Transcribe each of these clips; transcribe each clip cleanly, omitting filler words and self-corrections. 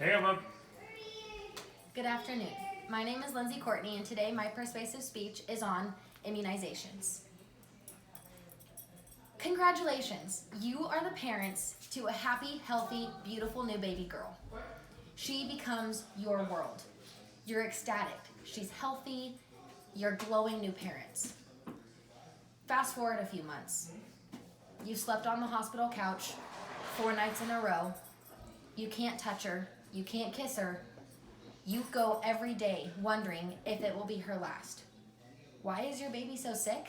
Hey, Emma. Good afternoon. My name is Lindsay Courtney, and today my persuasive speech is on immunizations. Congratulations, you are the parents to a happy, healthy, beautiful new baby girl. She becomes your world. You're ecstatic. She's healthy. You're glowing new parents. Fast forward a few months. You slept on the hospital couch 4 nights in a row. You can't touch her. You can't kiss her. You go every day wondering if it will be her last. Why is your baby so sick?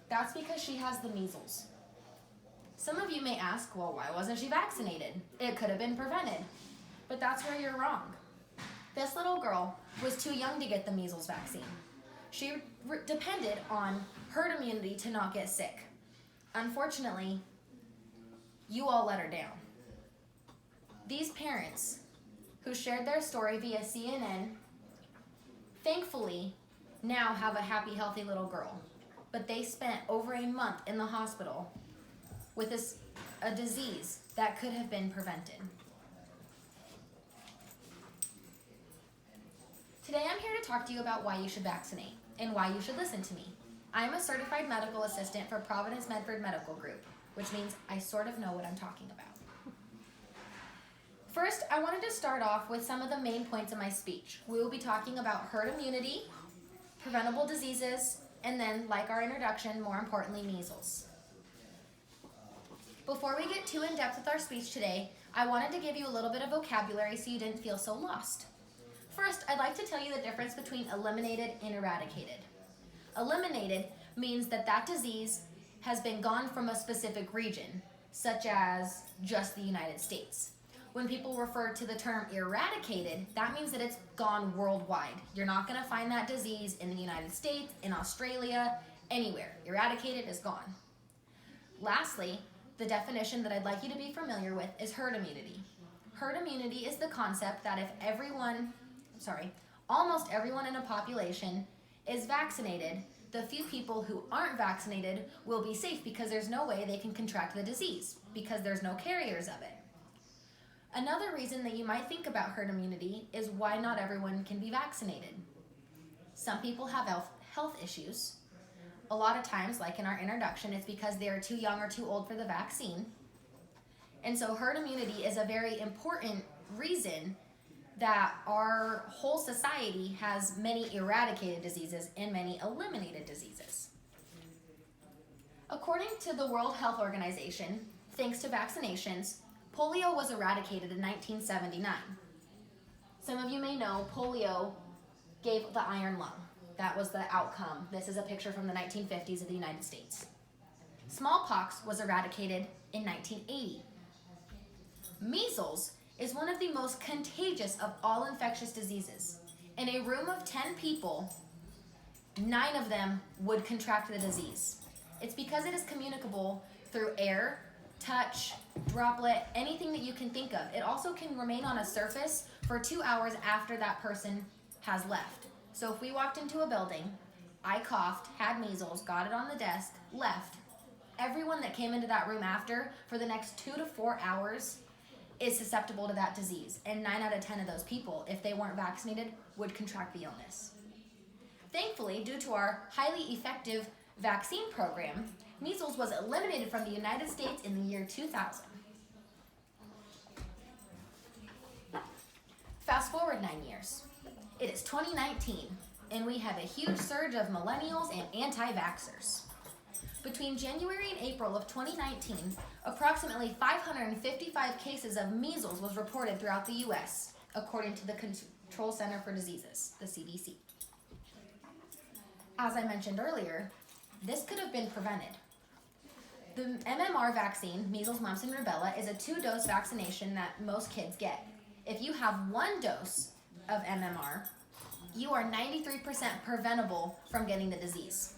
That's because she has the measles. Some of you may ask, well, why wasn't she vaccinated? It could have been prevented. But that's where you're wrong. This little girl was too young to get the measles vaccine. She depended on herd immunity to not get sick. Unfortunately, you all let her down. These parents who shared their story via CNN, thankfully now have a happy, healthy little girl. But they spent over a month in the hospital with a disease that could have been prevented. Today I'm here to talk to you about why you should vaccinate and why you should listen to me. I'm a certified medical assistant for Providence Medford Medical Group, which means I sort of know what I'm talking about. First, I wanted to start off with some of the main points of my speech. We will be talking about herd immunity, preventable diseases, and then, like our introduction, more importantly, measles. Before we get too in-depth with our speech today, I wanted to give you a little bit of vocabulary so you didn't feel so lost. First, I'd like to tell you the difference between eliminated and eradicated. Eliminated means that that disease has been gone from a specific region, such as just the United States. When people refer to the term eradicated, that means that it's gone worldwide. You're not going to find that disease in the United States, in Australia, anywhere. Eradicated is gone. Lastly, the definition that I'd like you to be familiar with is herd immunity. Herd immunity is the concept that if almost everyone in a population is vaccinated, the few people who aren't vaccinated will be safe because there's no way they can contract the disease because there's no carriers of it. Another reason that you might think about herd immunity is why not everyone can be vaccinated. Some people have health issues. A lot of times, like in our introduction, it's because they're too young or too old for the vaccine. And so herd immunity is a very important reason that our whole society has many eradicated diseases and many eliminated diseases. According to the World Health Organization, thanks to vaccinations, polio was eradicated in 1979. Some of you may know polio gave the iron lung. That was the outcome. This is a picture from the 1950s of the United States. Smallpox was eradicated in 1980. Measles is one of the most contagious of all infectious diseases. In a room of 10 people, 9 of them would contract the disease. It's because it is communicable through air, touch, droplet, anything that you can think of. It also can remain on a surface for 2 hours after that person has left. So if we walked into a building, I coughed, had measles, got it on the desk, left, everyone that came into that room after for the next 2 to 4 hours is susceptible to that disease. And 9 out of 10 of those people, if they weren't vaccinated, would contract the illness. Thankfully, due to our highly effective vaccine program, measles was eliminated from the United States in the year 2000. Fast forward 9 years. It is 2019, and we have a huge surge of millennials and anti-vaxxers. Between January and April of 2019, approximately 555 cases of measles was reported throughout the U.S., according to the Control Center for Diseases, the CDC. As I mentioned earlier, this could have been prevented. The MMR vaccine, measles, mumps, and rubella, is a 2-dose vaccination that most kids get. If you have 1 dose of MMR, you are 93% preventable from getting the disease.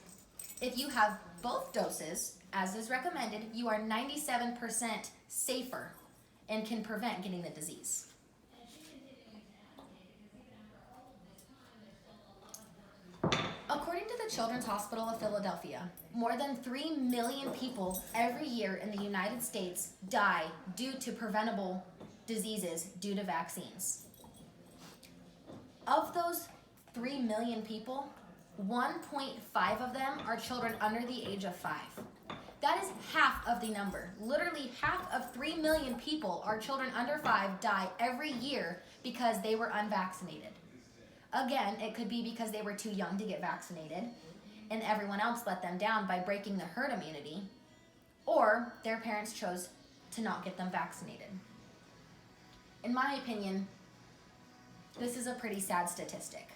If you have both doses, as is recommended, you are 97% safer and can prevent getting the disease. According to the Children's Hospital of Philadelphia, more than 3 million people every year in the United States die due to preventable diseases due to vaccines. Of those 3 million people, 1.5 of them are children under the age of 5. That is half of the number. Literally half of 3 million people, our children under 5, die every year because they were unvaccinated. Again, it could be because they were too young to get vaccinated and everyone else let them down by breaking the herd immunity, or their parents chose to not get them vaccinated. In my opinion, this is a pretty sad statistic.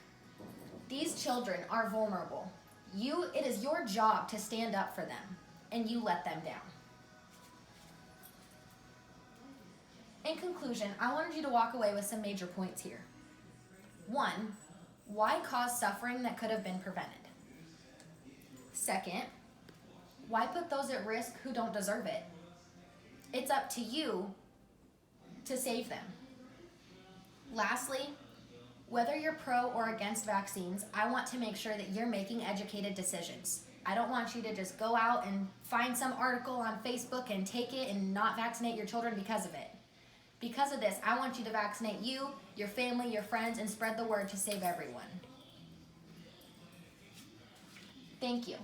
These children are vulnerable. It is your job to stand up for them, and you let them down. In conclusion, I wanted you to walk away with some major points here. 1, why cause suffering that could have been prevented? 2nd, why put those at risk who don't deserve it? It's up to you to save them. Lastly, whether you're pro or against vaccines, I want to make sure that you're making educated decisions. I don't want you to just go out and find some article on Facebook and take it and not vaccinate your children because of it. Because of this, I want you to vaccinate you, your family, your friends, and spread the word to save everyone. Thank you,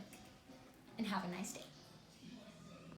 and have a nice day.